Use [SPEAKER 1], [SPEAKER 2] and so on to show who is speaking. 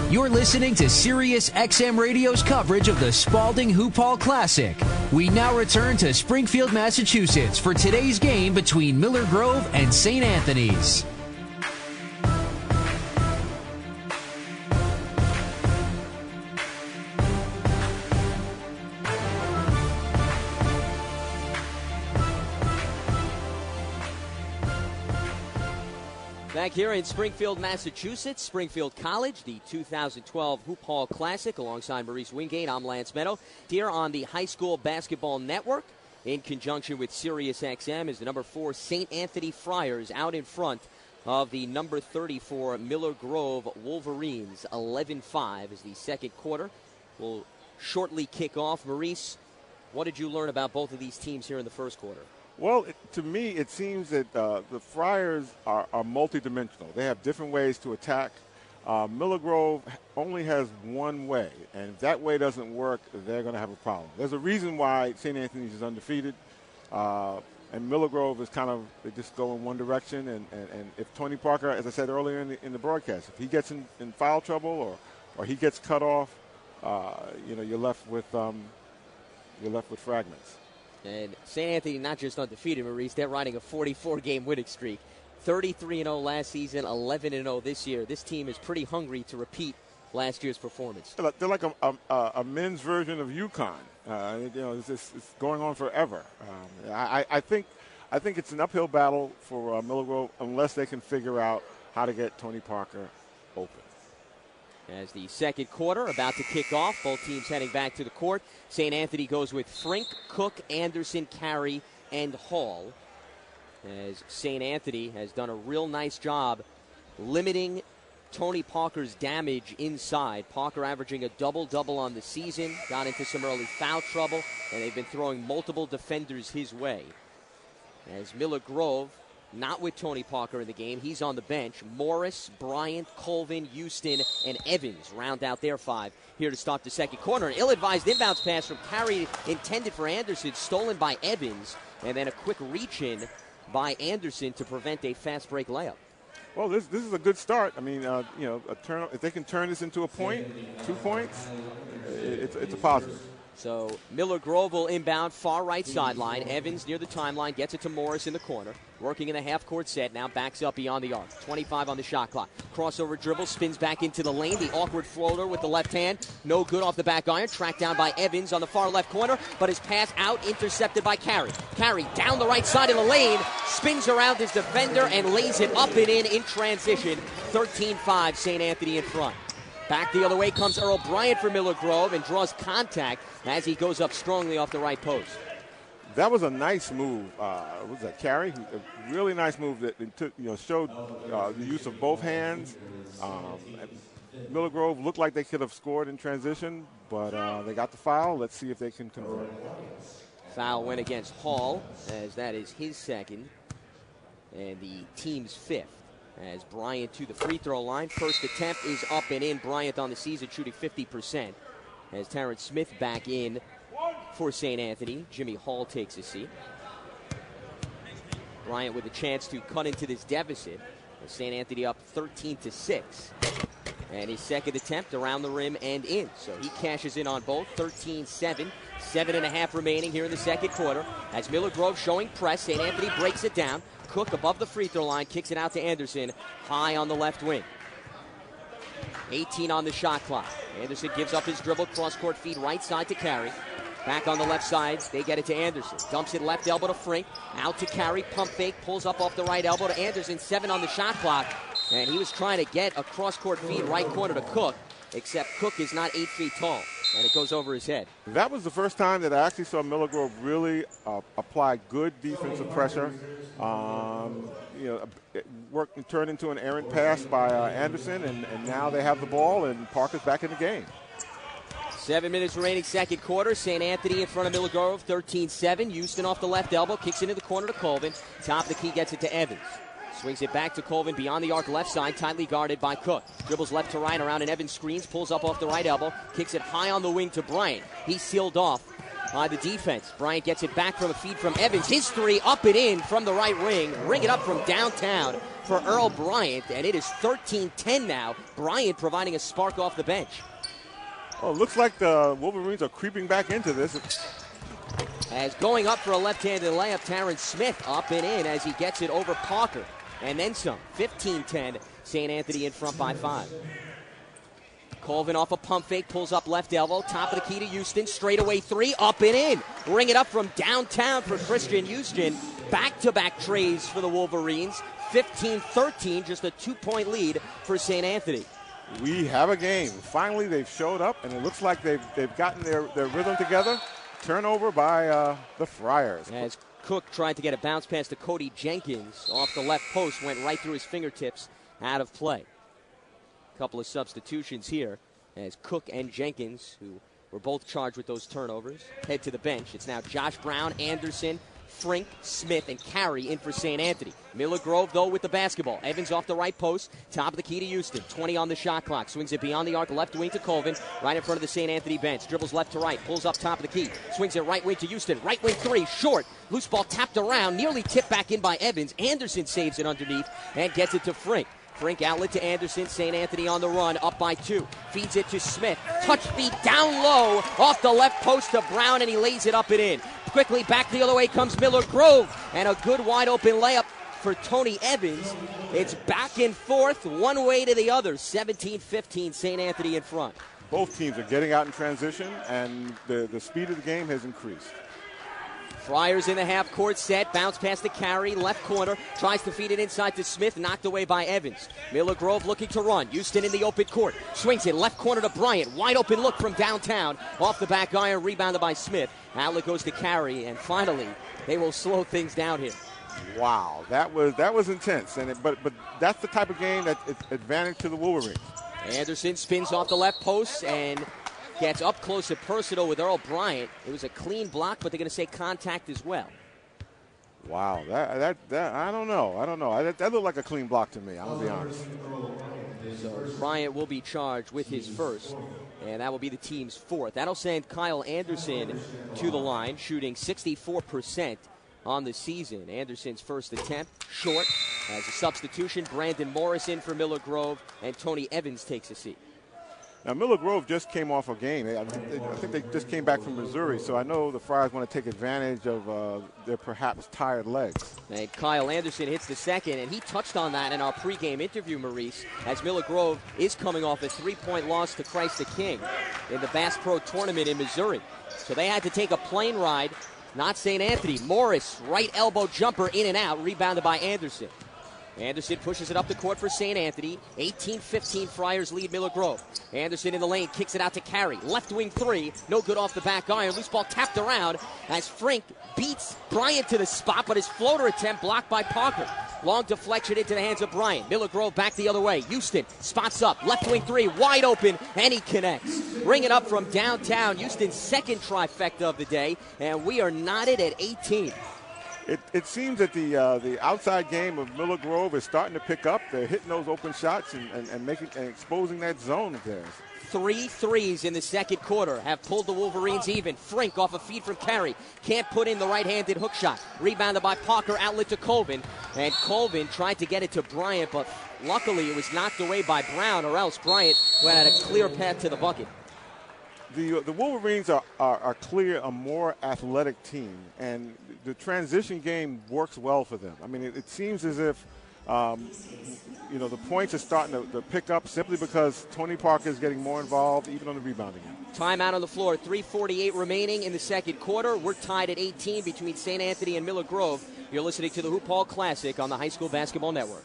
[SPEAKER 1] You're listening to Sirius XM Radio's coverage of the Spalding Hoop Hall Classic. We now return to Springfield, Massachusetts for today's game between Miller Grove and St. Anthony's.
[SPEAKER 2] Back here in Springfield, Massachusetts, Springfield College, the 2012 Hoop Hall Classic, alongside Maurice Wingate. I'm Lance Meadow. Here on the High School Basketball Network, in conjunction with Sirius XM, is the number 4 St. Anthony Friars out in front of the number 34 Miller Grove Wolverines. 11-5 is the second quarter. Will shortly kick off. Maurice, what did you learn about both of these teams here in the first quarter?
[SPEAKER 3] Well, to me, it seems that the Friars are multidimensional. They have different ways to attack. Miller Grove only has one way, and if that way doesn't work, they're going to have a problem. There's a reason why St. Anthony's is undefeated, and Miller Grove is kind of, they just go in one direction. And if Tony Parker, as I said earlier in the broadcast, if he gets in foul trouble or he gets cut off, you're left with fragments.
[SPEAKER 2] And St. Anthony not just undefeated, Maurice, they're riding a 44-game winning streak. 33-0 last season, 11-0 this year. This team is pretty hungry to repeat last year's performance.
[SPEAKER 3] They're like a men's version of UConn. It's going on forever. I think it's an uphill battle for Miller Grove unless they can figure out how to get Tony Parker open.
[SPEAKER 2] As the second quarter about to kick off, both teams heading back to the court. St. Anthony goes with Frink, Cook, Anderson, Carey, and Hall. As St. Anthony has done a real nice job limiting Tony Parker's damage inside. Parker averaging a double-double on the season, got into some early foul trouble, and they've been throwing multiple defenders his way. As Miller Grove, not with Tony Parker in the game, he's on the bench. Morris, Bryant, Colvin, Houston, and Evans round out their 5 here to start the second quarter. An ill-advised inbounds pass from Carey intended for Anderson, stolen by Evans, and then a quick reach-in by Anderson to prevent a fast break layup.
[SPEAKER 3] Well, this is a good start. I mean, a turn, if they can turn this into a point, 2 points, it's a positive.
[SPEAKER 2] So Miller Grove will inbound far right sideline. Evans near the timeline, gets it to Morris in the corner. Working in the half-court set, now backs up beyond the arc. 25 on the shot clock. Crossover dribble, spins back into the lane. The awkward floater with the left hand. No good off the back iron. Tracked down by Evans on the far left corner, but his pass out, intercepted by Carey. Carey down the right side of the lane, spins around his defender and lays it up and in transition. 13-5, St. Anthony in front. Back the other way comes Earl Bryant for Miller Grove and draws contact as he goes up strongly off the right post.
[SPEAKER 3] That was a nice move. Was that Carey? A really nice move that showed the use of both hands. Miller Grove looked like they could have scored in transition, but they got the foul. Let's see if they can convert.
[SPEAKER 2] Foul went against Hall, as that is his second and the team's 5th. As Bryant to the free throw line. First attempt is up and in. Bryant on the season shooting 50%. As Terrence Smith back in for St. Anthony. Jimmy Hall takes a seat. Bryant with a chance to cut into this deficit. St. Anthony up 13-6. And his second attempt around the rim and in. So he cashes in on both. 13-7. 7.5 remaining here in the second quarter. As Miller Grove showing press. St. Anthony breaks it down. Cook above the free throw line, kicks it out to Anderson, high on the left wing. 18 on the shot clock. Anderson gives up his dribble, cross-court feed right side to Carey. Back on the left side, they get it to Anderson. Dumps it left elbow to Frink, out to Carey, pump fake, pulls up off the right elbow to Anderson, 7 on the shot clock. And he was trying to get a cross-court feed right corner to Cook, except Cook is not 8 feet tall, and it goes over his head.
[SPEAKER 3] That was the first time that I actually saw Miller Grove really apply good defensive pressure. Worked and turned into an errant pass by Anderson, and now they have the ball, and Parker's back in the game.
[SPEAKER 2] 7 minutes remaining, second quarter. St. Anthony in front of Miller Grove, 13-7. Houston off the left elbow, kicks into the corner to Colvin. Top of the key, gets it to Evans. Swings it back to Colvin beyond the arc left side, tightly guarded by Cook. Dribbles left to right around, and Evans screens, pulls up off the right elbow, kicks it high on the wing to Bryant. He's sealed off by the defense. Bryant gets it back from a feed from Evans. His 3 up and in from the right wing. Ring it up from downtown. for Earl Bryant, and it is 13-10 now. Bryant providing a spark off the bench.
[SPEAKER 3] Oh, looks like the Wolverines are creeping back into this.
[SPEAKER 2] As going up for a left-handed layup, Terrence Smith up and in as he gets it over Parker. And then some. 15-10, St. Anthony in front by 5. Colvin off a pump fake, pulls up left elbow, top of the key to Houston, straightaway 3, up and in. Ring it up from downtown for Christian Houston. Back-to-back trays for the Wolverines. 15-13, just a 2-point lead for St. Anthony.
[SPEAKER 3] We have a game. Finally, they've showed up, and it looks like they've gotten their rhythm together. Turnover by the Friars.
[SPEAKER 2] As Cook tried to get a bounce pass to Cody Jenkins off the left post, went right through his fingertips, out of play. A couple of substitutions here as Cook and Jenkins, who were both charged with those turnovers, head to the bench. It's now Josh Brown, Anderson, Frink, Smith, and Carey in for St. Anthony. Miller Grove, though, with the basketball. Evans off the right post, top of the key to Houston. 20 on the shot clock. Swings it beyond the arc, left wing to Colvin, right in front of the St. Anthony bench. Dribbles left to right, pulls up top of the key. Swings it right wing to Houston. Right wing 3, short. Loose ball tapped around, nearly tipped back in by Evans. Anderson saves it underneath and gets it to Frink. Frink outlet to Anderson. St. Anthony on the run, up by 2. Feeds it to Smith. Touch feed down low off the left post to Brown, and he lays it up and in. Quickly back the other way comes Miller Grove, and a good wide open layup for Tony Evans. It's back and forth, one way to the other. 17-15, St. Anthony in front.
[SPEAKER 3] Both teams are getting out in transition, and the speed of the game has increased.
[SPEAKER 2] Friars in the half-court set, bounce past the Carey, left corner, tries to feed it inside to Smith, knocked away by Evans. Miller Grove looking to run, Houston in the open court, swings it left corner to Bryant, wide open look from downtown, off the back iron, rebounded by Smith. Outlet goes to Carey, and finally, they will slow things down here.
[SPEAKER 3] Wow, that was intense, but that's the type of game that's advantage to the Wolverines.
[SPEAKER 2] Anderson spins off the left post and gets up close and personal with Earl Bryant. It was a clean block, but they're going to say contact as well.
[SPEAKER 3] Wow, that I don't know. That looked like a clean block to me, I'm going to be honest.
[SPEAKER 2] So Bryant will be charged with his first, and that will be the team's 4th. That'll send Kyle Anderson to the line, shooting 64% on the season. Anderson's first attempt, short. As a substitution, Brandon Morris in for Miller Grove, and Tony Evans takes a seat.
[SPEAKER 3] Now, Miller Grove just came off a game. I think they just came back from Missouri, so I know the Friars want to take advantage of their perhaps tired legs.
[SPEAKER 2] And Kyle Anderson hits the second, and he touched on that in our pregame interview, Maurice, as Miller Grove is coming off a 3-point loss to Christ the King in the Bass Pro Tournament in Missouri. So they had to take a plane ride, not St. Anthony. Morris, right elbow jumper in and out, rebounded by Anderson. Anderson pushes it up the court for St. Anthony. 18-15 Friars lead Miller Grove. Anderson in the lane, kicks it out to Carey. Left wing 3, no good off the back iron. Loose ball tapped around as Frink beats Bryant to the spot, but his floater attempt blocked by Parker. Long deflection into the hands of Bryant. Miller Grove back the other way. Houston spots up. Left wing 3, wide open, and he connects. Bring it up from downtown. Houston's second trifecta of the day, and we are knotted at 18.
[SPEAKER 3] It seems that the outside game of Miller Grove is starting to pick up. They're hitting those open shots and exposing that zone of theirs.
[SPEAKER 2] 3 threes in the second quarter have pulled the Wolverines even. Frink off a feed from Carey. Can't put in the right-handed hook shot. Rebounded by Parker, outlet to Colvin. And Colvin tried to get it to Bryant, but luckily it was knocked away by Brown, or else Bryant would have had a clear path to the bucket.
[SPEAKER 3] The Wolverines are clear a more athletic team, and the transition game works well for them. I mean, it seems as if the points are starting to pick up simply because Tony Parker is getting more involved, even on the rebounding end.
[SPEAKER 2] Timeout on the floor. 3:48 remaining in the second quarter. We're tied at 18 between St. Anthony and Miller Grove. You're listening to the Hoop Hall Classic on the High School Basketball Network.